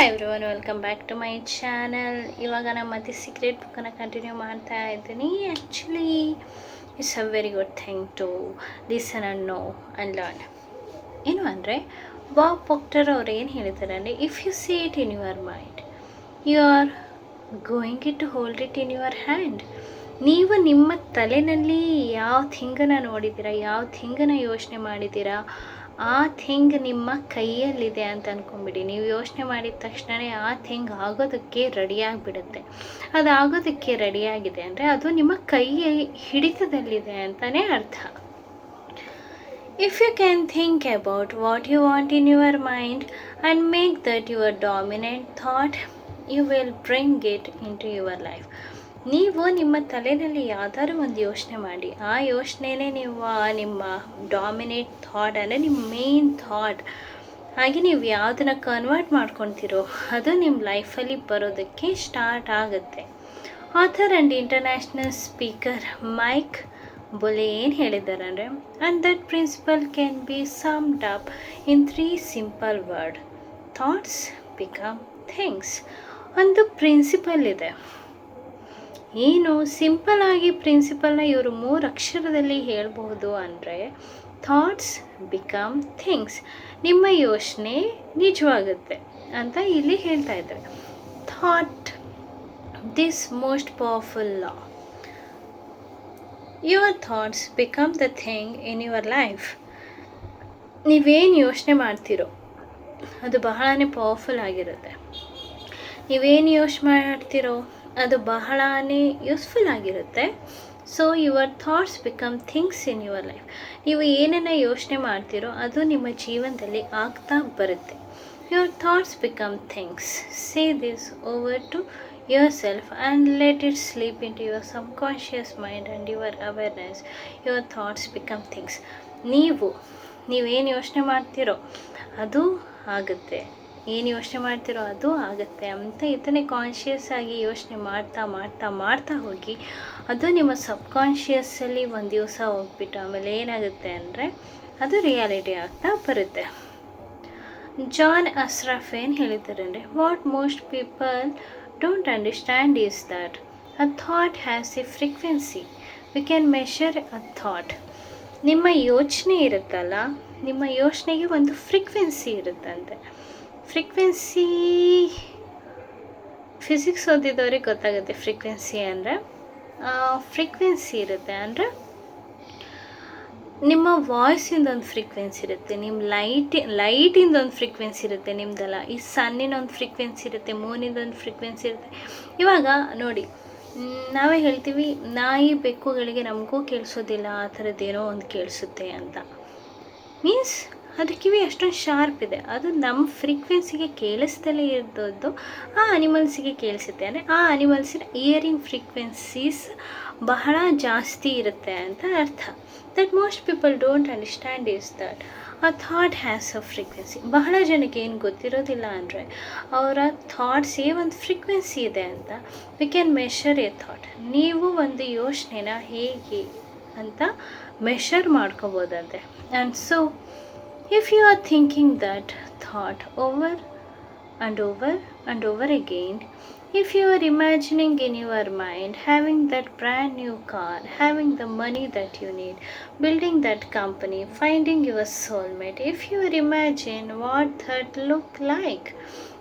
Everyone, welcome back to my channel. ಇವಾಗ ನಾನು ಮತ್ತೆ ಸೀಕ್ರೆಟ್ ಬುಕ್ಕನ್ನು ಕಂಟಿನ್ಯೂ ಮಾಡ್ತಾ ಇದ್ದೀನಿ. Actually it's a very good thing to listen and know and learn. ಏನು ಅಂದರೆ ಬಾಬ್ ಪ್ರೊಕ್ಟರ್ ಅವ್ರು ಏನು ಹೇಳಿದ್ದಾರೆ ಅಂದರೆ, if you see it in your mind, you are going it to hold it in your hand. ನೀವು ನಿಮ್ಮ ತಲೆಯಲ್ಲಿ ಯಾವ ಥಿಂಗನ್ನು ನೋಡಿದ್ದೀರಾ, ಯಾವ ಥಿಂಗನ್ನು ಯೋಚನೆ ಮಾಡಿದ್ದೀರಾ, ಆ ಥಿಂಗ್ ನಿಮ್ಮ ಕೈಯಲ್ಲಿದೆ ಅಂತ ಅಂದ್ಕೊಂಬಿಡಿ. ನೀವು ಯೋಚನೆ ಮಾಡಿದ ತಕ್ಷಣವೇ ಆ ಥಿಂಗ್ ಆಗೋದಕ್ಕೆ ರೆಡಿಯಾಗಿಬಿಡುತ್ತೆ. ಅದು ಆಗೋದಕ್ಕೆ ರೆಡಿಯಾಗಿದೆ ಅಂದರೆ ಅದು ನಿಮ್ಮ ಕೈಯ ಹಿಡಿತದಲ್ಲಿದೆ ಅಂತಲೇ ಅರ್ಥ. If you can think about what you want in your mind and make that your dominant thought, you will bring it into your life. ನೀವು ನಿಮ್ಮ ತಲೆಯಲ್ಲಿ ಯಾವ್ದಾದ್ರು ಒಂದು ಯೋಚನೆ ಮಾಡಿ, ಆ ಯೋಚನೆನೇ ನೀವು ನಿಮ್ಮ ಡಾಮಿನೇಟ್ ಥಾಟ್ ಅಂದರೆ ನಿಮ್ಮ ಮೇನ್ ಥಾಟ್ ಹಾಗೆ ನೀವು ಯಾವುದನ್ನು ಕನ್ವರ್ಟ್ ಮಾಡ್ಕೊತೀರೋ ಅದು ನಿಮ್ಮ ಲೈಫಲ್ಲಿ ಬರೋದಕ್ಕೆ ಸ್ಟಾರ್ಟ್ ಆಗುತ್ತೆ. Author and international speaker Mike Dooley ಏನು ಹೇಳಿದ್ದಾರೆ ಅಂದರೆ, and that principle can be summed up in 3 simple word: thoughts become things. ಒಂದು ಪ್ರಿನ್ಸಿಪಲ್ ಇದೆ. ಏನು ಸಿಂಪಲ್ ಆಗಿ ಪ್ರಿನ್ಸಿಪಲ್ನ ಇವರು 3 ಅಕ್ಷರದಲ್ಲಿ ಹೇಳ್ಬೋದು ಅಂದರೆ, ಥಾಟ್ಸ್ ಬಿಕಮ್ ಥಿಂಗ್ಸ್. ನಿಮ್ಮ ಯೋಚನೆ ನಿಜವಾಗುತ್ತೆ ಅಂತ ಇಲ್ಲಿ ಹೇಳ್ತಾ ಇದ್ದಾರೆ. Thought this most powerful law. Your thoughts become the thing in your life. ನೀವೇನು ಯೋಚನೆ ಮಾಡ್ತೀರೋ ಅದು ಬಹಳನೇ ಪವರ್ಫುಲ್ ಆಗಿರುತ್ತೆ. ನೀವೇನು ಯೋಚನೆ ಮಾಡ್ತೀರೋ ಅದು ಬಹಳನೇ ಯೂಸ್ಫುಲ್ ಆಗಿರುತ್ತೆ. So your thoughts become things in your life. ನೀವು ಏನನ್ನು ಯೋಚನೆ ಮಾಡ್ತೀರೋ ಅದು ನಿಮ್ಮ ಜೀವನದಲ್ಲಿ ಆಗ್ತಾ ಬರುತ್ತೆ. Your thoughts become things. Say this over to yourself and let it sleep into your subconscious mind and your awareness. Your thoughts become things. ನೀವೇನು ಯೋಚನೆ ಮಾಡ್ತೀರೋ ಅದು ಆಗುತ್ತೆ, ಏನು ಯೋಚನೆ ಮಾಡ್ತಿರೋ ಅದು ಆಗುತ್ತೆ ಅಂತ ಇದನ್ನೇ ಕಾನ್ಷಿಯಸ್ ಆಗಿ ಯೋಚನೆ ಮಾಡ್ತಾ ಮಾಡ್ತಾ ಮಾಡ್ತಾ ಹೋಗಿ ಅದು ನಿಮ್ಮ ಸಬ್ಕಾನ್ಷಿಯಸ್ಸಲ್ಲಿ ಒಂದು ದಿವಸ ಹೋಗ್ಬಿಟ್ಟು ಆಮೇಲೆ ಏನಾಗುತ್ತೆ ಅಂದರೆ ಅದು ರಿಯಾಲಿಟಿ ಆಗ್ತಾ ಬರುತ್ತೆ. ಜಾನ್ ಅಸ್ರಾಫ್ ಏನು ಹೇಳಿದ್ದಾರೆ ಅಂದರೆ, what most people don't understand is that a thought has A frequency. V can measure a thought. ನಿಮ್ಮ ಯೋಚನೆ ಇರುತ್ತಲ್ಲ, ನಿಮ್ಮ ಯೋಚನೆಗೆ ಒಂದು ಫ್ರೀಕ್ವೆನ್ಸಿ ಇರುತ್ತಂತೆ. ಫ್ರೀಕ್ವೆನ್ಸಿ ಫಿಸಿಕ್ಸ್ ಓದಿದವ್ರಿಗೆ ಗೊತ್ತಾಗುತ್ತೆ. ಫ್ರೀಕ್ವೆನ್ಸಿ ಅಂದರೆ ಫ್ರೀಕ್ವೆನ್ಸಿ ಇರುತ್ತೆ ಅಂದರೆ ನಿಮ್ಮ ವಾಯ್ಸಿಂದ ಒಂದು ಫ್ರೀಕ್ವೆನ್ಸಿ ಇರುತ್ತೆ, ನಿಮ್ಮ ಲೈಟಿಂದ ಒಂದು ಫ್ರೀಕ್ವೆನ್ಸಿ ಇರುತ್ತೆ. ನಿಮ್ಮದಲ್ಲ, ಈ ಸನ್ನಿನ ಒಂದು ಫ್ರೀಕ್ವೆನ್ಸಿ ಇರುತ್ತೆ, ಮೂನಿಂದ ಒಂದು ಫ್ರೀಕ್ವೆನ್ಸಿ ಇರುತ್ತೆ. ಇವಾಗ ನೋಡಿ, ನಾವೇ ಹೇಳ್ತೀವಿ ನಾಯಿ ಬೆಕ್ಕುಗಳಿಗೆ ನಮಗೂ ಕೇಳಿಸೋದಿಲ್ಲ, ಆ ಥರದ್ದೇನೋ ಒಂದು ಕೇಳಿಸುತ್ತೆ ಅಂತ. ಮೀನ್ಸ್ ಅದು ಕಿವಿ ಅಷ್ಟೊಂದು ಶಾರ್ಪ್ ಇದೆ, ಅದು ನಮ್ಮ ಫ್ರೀಕ್ವೆನ್ಸಿಗೆ ಕೇಳಿಸ್ದಲೇ ಇರೋದು ಆ ಅನಿಮಲ್ಸಿಗೆ ಕೇಳಿಸುತ್ತೆ. ಅಂದರೆ ಆ ಅನಿಮಲ್ಸಿನ ಇಯರಿಂಗ್ ಫ್ರೀಕ್ವೆನ್ಸೀಸ್ ಬಹಳ ಜಾಸ್ತಿ ಇರುತ್ತೆ ಅಂತ ಅರ್ಥ. That most people don't understand is that ಆ ಥಾಟ್ ಹ್ಯಾಸ್ ಅ ಫ್ರೀಕ್ವೆನ್ಸಿ. ಬಹಳ ಜನಕ್ಕೆ ಏನು ಗೊತ್ತಿರೋದಿಲ್ಲ ಅಂದರೆ ಅವರ ಥಾಟ್ಸ್ಗೆ ಒಂದು ಫ್ರೀಕ್ವೆನ್ಸಿ ಇದೆ ಅಂತ. We can measure a thought. ನೀವು ಒಂದು ಯೋಚನೆನ ಹೇಗೆ ಅಂತ ಮೆಷರ್ ಮಾಡ್ಕೋಬೋದಂತೆ. And so if you are thinking that thought over and over and over again, if you are imagining in your mind having that brand new car, having the money that you need, building that company, finding your soulmate, if you imagine what that look like,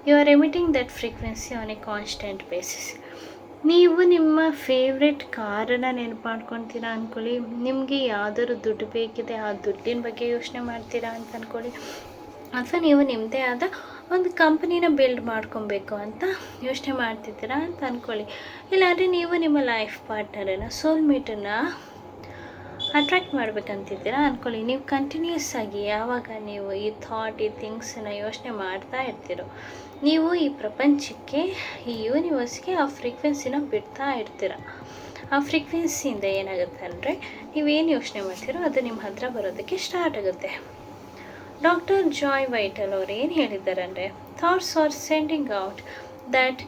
you are emitting that frequency on a constant basis. ನೀವು ನಿಮ್ಮ favourite ಕಾರನ್ನು ನೆನಪು ಮಾಡ್ಕೊತೀರಾ ಅಂದ್ಕೊಳ್ಳಿ. ನಿಮಗೆ ಯಾವ್ದಾದ್ರು ದುಡ್ಡು ಬೇಕಿದೆ, ಆ ದುಡ್ಡಿನ ಬಗ್ಗೆ ಯೋಚನೆ ಮಾಡ್ತೀರಾ ಅಂತ ಅಂದ್ಕೊಳ್ಳಿ. ಅಥವಾ ನೀವು ನಿಮ್ಮದೇ ಆದ ಒಂದು ಕಂಪನಿನ ಬಿಲ್ಡ್ ಮಾಡ್ಕೊಬೇಕು ಅಂತ ಯೋಚನೆ ಮಾಡ್ತಿದ್ದೀರಾ ಅಂತ ಅಂದ್ಕೊಳ್ಳಿ. ಇಲ್ಲಾಂದರೆ ನೀವು ನಿಮ್ಮ ಲೈಫ್ ಪಾರ್ಟ್ನರನ್ನು, ಸೋಲ್ಮೇಟನ್ನು ಅಟ್ರ್ಯಾಕ್ಟ್ ಮಾಡ್ಬೇಕಂತಿದ್ದೀರಾ ಅಂದ್ಕೊಳ್ಳಿ. ನೀವು ಕಂಟಿನ್ಯೂಸ್ ಆಗಿ ಯಾವಾಗ ನೀವು ಈ ಥಾಟ್, ಈ ಥಿಂಗ್ಸನ್ನು ಯೋಚನೆ ಮಾಡ್ತಾ ಇರ್ತೀರೋ, ನೀವು ಈ ಪ್ರಪಂಚಕ್ಕೆ, ಈ ಯೂನಿವರ್ಸ್ಗೆ ಆ ಫ್ರೀಕ್ವೆನ್ಸಿನ ಬಿಡ್ತಾ ಇರ್ತೀರ. ಆ ಫ್ರೀಕ್ವೆನ್ಸಿಯಿಂದ ಏನಾಗುತ್ತೆ ಅಂದರೆ ನೀವೇನು ಯೋಚನೆ ಮಾಡ್ತೀರೋ ಅದು ನಿಮ್ಮ ಹತ್ರ ಬರೋದಕ್ಕೆ ಸ್ಟಾರ್ಟ್ ಆಗುತ್ತೆ. ಡಾಕ್ಟರ್ ಜಾಯ್ ವೈಟಲ್ ಅವ್ರು ಏನು ಹೇಳಿದ್ದಾರೆ ಅಂದರೆ, thoughts are sending out that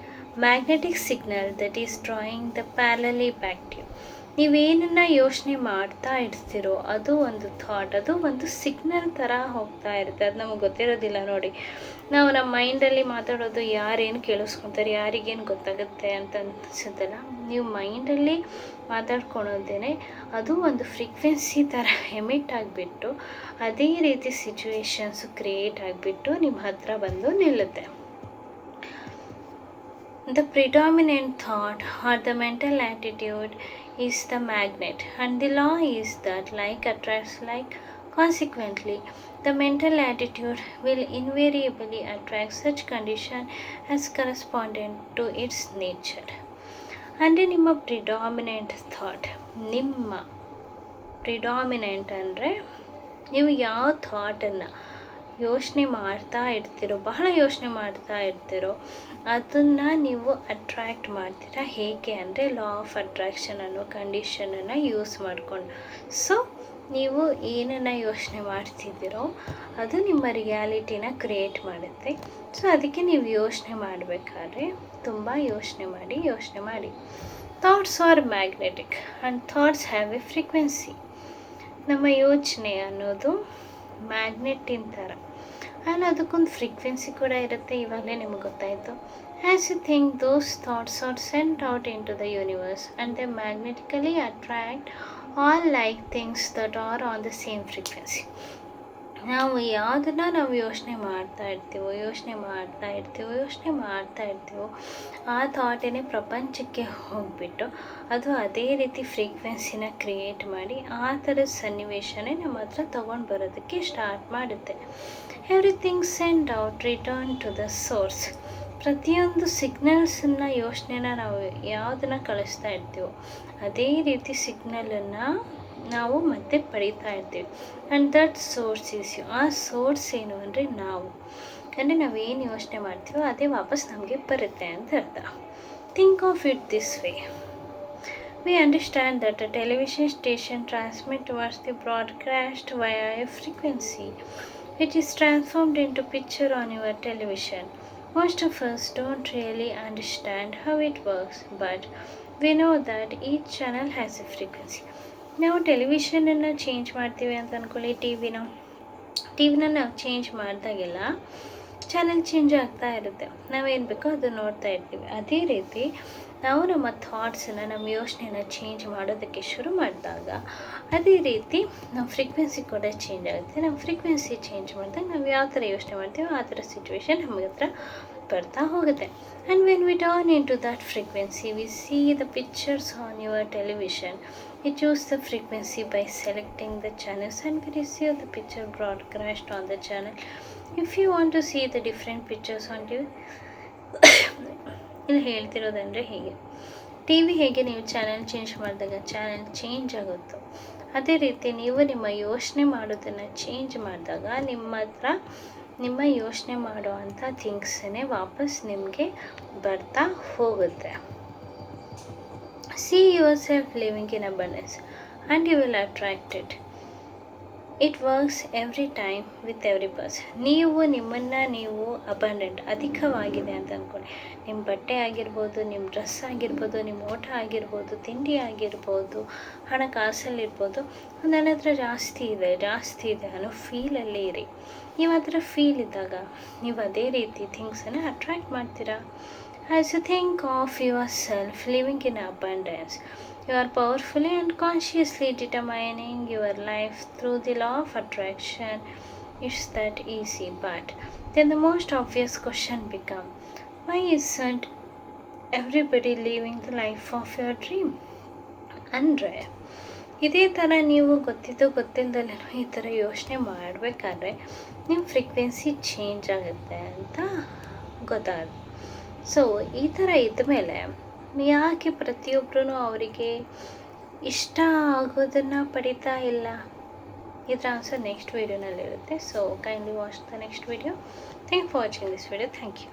magnetic signal that is drawing the parallel back to you. ನೀವೇನನ್ನ ಯೋಚನೆ ಮಾಡ್ತಾ ಇರ್ತೀರೋ ಅದು ಒಂದು ಥಾಟ್, ಅದು ಒಂದು ಸಿಗ್ನಲ್ ಥರ ಹೋಗ್ತಾ ಇರುತ್ತೆ. ಅದು ನಮಗೆ ಗೊತ್ತಿರೋದಿಲ್ಲ ನೋಡಿ. ನಾವು ನಮ್ಮ ಮೈಂಡಲ್ಲಿ ಮಾತಾಡೋದು ಯಾರೇನು ಕೇಳಿಸ್ಕೊತಾರೆ, ಯಾರಿಗೇನು ಗೊತ್ತಾಗುತ್ತೆ ಅಂತ ಅನಿಸುತ್ತಲ್ಲ. ನೀವು ಮೈಂಡಲ್ಲಿ ಮಾತಾಡ್ಕೊಳೋದೇನೆ ಅದು ಒಂದು ಫ್ರೀಕ್ವೆನ್ಸಿ ಥರ ಎಮಿಟ್ ಆಗಿಬಿಟ್ಟು ಅದೇ ರೀತಿ ಸಿಚುವೇಶನ್ಸು ಕ್ರಿಯೇಟ್ ಆಗಿಬಿಟ್ಟು ನಿಮ್ಮ ಹತ್ರ ಬಂದು ನಿಲ್ಲುತ್ತೆ. The predominant thought or the mental attitude is the magnet, and the law is that like attracts like. Consequently, the mental attitude will invariably attract such condition as correspondent to its nature. And ನಿಮ್ಮ predominant thought, ನಿಮ್ಮ predominant ಅಂದರೆ ನೀವು ಯಾವ ಥಾಟನ್ನು ಯೋಚನೆ ಮಾಡ್ತಾ ಇರ್ತೀರೋ, ಬಹಳ ಯೋಚನೆ ಮಾಡ್ತಾ ಇರ್ತೀರೋ ಅದನ್ನು ನೀವು ಅಟ್ರ್ಯಾಕ್ಟ್ ಮಾಡ್ತೀರಾ. ಹೇಗೆ ಅಂದರೆ ಲಾ ಆಫ್ ಅಟ್ರಾಕ್ಷನ್ ಅನ್ನೋ ಕಂಡೀಷನನ್ನು ಯೂಸ್ ಮಾಡಿಕೊಂಡು. ಸೊ ನೀವು ಏನನ್ನು ಯೋಚನೆ ಮಾಡ್ತಿದ್ದೀರೋ ಅದು ನಿಮ್ಮ ರಿಯಾಲಿಟಿನ ಕ್ರಿಯೇಟ್ ಮಾಡುತ್ತೆ. ಸೊ ಅದಕ್ಕೆ ನೀವು ಯೋಚನೆ ಮಾಡಬೇಕಾದ್ರೆ ತುಂಬ ಯೋಚನೆ ಮಾಡಿ. Thoughts are magnetic and thoughts have A frequency. ನಮ್ಮ ಯೋಚನೆ ಅನ್ನೋದು ಮ್ಯಾಗ್ನೆಟಿನ ಥರ, ಆ್ಯಂಡ್ ಅದಕ್ಕೊಂದು ಫ್ರೀಕ್ವೆನ್ಸಿ ಕೂಡ ಇರುತ್ತೆ. ಇವಾಗಲೇ ನಿಮಗೆ ಗೊತ್ತಾಯಿತು. As you think those thoughts are sent out into the universe and they magnetically attract all like things that are on the same frequency. ನಾವು ಯಾವುದನ್ನು ನಾವು ಯೋಚನೆ ಮಾಡ್ತಾ ಇರ್ತೀವೋ ಆ ಥಾಟೇನೆ ಪ್ರಪಂಚಕ್ಕೆ ಹೋಗಿಬಿಟ್ಟು ಅದು ಅದೇ ರೀತಿ ಫ್ರೀಕ್ವೆನ್ಸಿನ ಕ್ರಿಯೇಟ್ ಮಾಡಿ ಆ ಥರದ ಸನ್ನಿವೇಶನೇ ನಮ್ಮ ಹತ್ರ ತೊಗೊಂಡು ಬರೋದಕ್ಕೆ ಸ್ಟಾರ್ಟ್ ಮಾಡುತ್ತೆ. Everything send out return to the source. ಪ್ರತಿಯೊಂದು ಸಿಗ್ನಲ್ಸನ್ನು ಯೋಚನೆನ ನಾವು ಯಾವುದನ್ನು ಕಳಿಸ್ತಾ ಇರ್ತೀವೋ ಅದೇ ರೀತಿ ಸಿಗ್ನಲನ್ನು ನಾವು ಮತ್ತೆ ಪಡೀತಾ ಇರ್ತೀವಿ. And that source is you. ಆ ಸೋರ್ಸ್ ಏನು ಅಂದರೆ ನಾವು, ಅಂದರೆ ನಾವೇನು ಯೋಚನೆ ಮಾಡ್ತೀವೋ ಅದೇ ವಾಪಸ್ ನಮಗೆ ಬರುತ್ತೆ ಅಂತ ಅರ್ಥ. Think of it this way. We understand that a television station transmits towards the broadcast via a frequency which is transformed into picture on your television. Most of us don't really understand how it works, but we know that each channel has a frequency. ನಾವು ಟೆಲಿವಿಷನನ್ನು change ಮಾಡ್ತೀವಿ ಅಂತ ಅಂದ್ಕೊಳ್ಳಿ, ಟಿವಿನ ನಾವು change ಮಾಡಿದಾಗೆಲ್ಲ channel change ಆಗ್ತಾ ಇರುತ್ತೆ. ನಾವೇನು ಬೇಕೋ ಅದು ನೋಡ್ತಾ ಇರ್ತೀವಿ. ಅದೇ ರೀತಿ ನಾವು ನಮ್ಮ ಥಾಟ್ಸನ್ನು, ನಮ್ಮ ಯೋಚನೆನ ಚೇಂಜ್ ಮಾಡೋದಕ್ಕೆ ಶುರು ಮಾಡಿದಾಗ ಅದೇ ರೀತಿ ನಮ್ಮ ಫ್ರೀಕ್ವೆನ್ಸಿ ಕೂಡ ಚೇಂಜ್ ಆಗುತ್ತೆ. ನಮ್ಮ ಫ್ರೀಕ್ವೆನ್ಸಿ ಚೇಂಜ್ ಮಾಡಿದಾಗ ನಾವು ಯಾವ ಥರ ಯೋಚನೆ ಮಾಡ್ತೀವೋ ಆ ಥರ ಸಿಚುವೇಶನ್ ನಮ್ಮ ಹತ್ರ ಬರ್ತಾ ಹೋಗುತ್ತೆ. And when we turn into that frequency we see the pictures on your television. We choose the frequency by selecting the channels and we receive the picture broadcast on the channel. If you want to see the different pictures on TV, ಇಲ್ಲಿ ಹೇಳ್ತಿರೋದಂದರೆ ಹೀಗೆ, T V ಹೇಗೆ ನೀವು channel change ಮಾಡಿದಾಗ channel change ಆಗುತ್ತೋ ಅದೇ ರೀತಿ ನೀವು ನಿಮ್ಮ ಯೋಚನೆ ಮಾಡೋದನ್ನು ಚೇಂಜ್ ಮಾಡಿದಾಗ ನಿಮ್ಮ ಯೋಚನೆ ಮಾಡೋ ಅಂಥ ಥಿಂಗ್ಸನ್ನೇ ವಾಪಸ್ ನಿಮಗೆ ಬರ್ತಾ ಹೋಗುತ್ತೆ. See yourself living in abundance and you will attract it. It works every time with every person. ನೀವು ನಿಮ್ಮನ್ನು ನೀವು ಅಬಂಡೆಂಟ್, ಅಧಿಕವಾಗಿದೆ ಅಂತ ಅಂದ್ಕೊಳ್ಳಿ. ನಿಮ್ಮ ಬಟ್ಟೆ ಆಗಿರ್ಬೋದು, ನಿಮ್ಮ ಡ್ರೆಸ್ ಆಗಿರ್ಬೋದು, ನಿಮ್ಮ ಓಟ ಆಗಿರ್ಬೋದು, ತಿಂಡಿ ಆಗಿರ್ಬೋದು, ಹಣಕಾಸಲ್ಲಿರ್ಬೋದು, ನನ್ನ ಹತ್ರ ಜಾಸ್ತಿ ಇದೆ ಅನ್ನೋ ಫೀಲಲ್ಲಿ ಇರಿ. ನೀವು ಆ ಥರ ಫೀಲ್ ಇದ್ದಾಗ ನೀವು ಅದೇ ರೀತಿ ಥಿಂಗ್ಸನ್ನು ಅಟ್ರ್ಯಾಕ್ಟ್ ಮಾಡ್ತೀರಾ. As you think of yourself living in abundance, you are powerfully and consciously determining your life through the law of attraction. It's that easy. But then the most obvious question becomes, why isn't everybody living the life of your dream? ಅಂದರೆ ಇದೇ ಥರ ನೀವು ಗೊತ್ತಿಲ್ಲದಲ್ಲೇ ಈ ಥರ ಯೋಚನೆ ಮಾಡಬೇಕಾದ್ರೆ ನಿಮ್ಮ frequency change ಆಗುತ್ತೆ ಅಂತ ಗೊತ್ತಾಗುತ್ತೆ. ಸೊ ಈ ಥರ ಇದ್ಮೇಲೆ ಯಾಕೆ ಪ್ರತಿಯೊಬ್ಬರೂ ಅವರಿಗೆ ಇಷ್ಟ ಆಗೋದನ್ನು ಪಡಿತಾ ಇಲ್ಲ? ಇದರ ಆನ್ಸರ್ ನೆಕ್ಸ್ಟ್ ವೀಡಿಯೋನಲ್ಲಿರುತ್ತೆ. So kindly watch the next video. Thank for watching this video. Thank you.